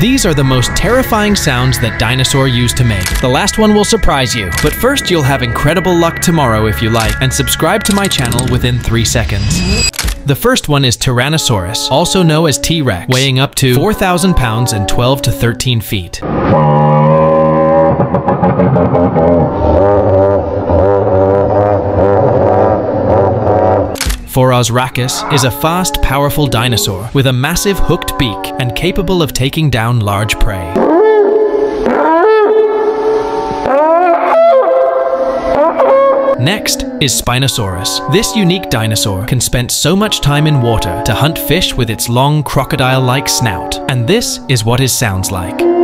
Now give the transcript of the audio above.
These are the most terrifying sounds that Dinosaur used to make. The last one will surprise you, but first you'll have incredible luck tomorrow if you like, and subscribe to my channel within 3 seconds. The first one is Tyrannosaurus, also known as T-Rex, weighing up to 4,000 pounds and 12 to 13 feet. Phorus rhacus is a fast, powerful dinosaur with a massive hooked beak and capable of taking down large prey. Next is Spinosaurus. This unique dinosaur can spend so much time in water to hunt fish with its long crocodile-like snout, and this is what it sounds like.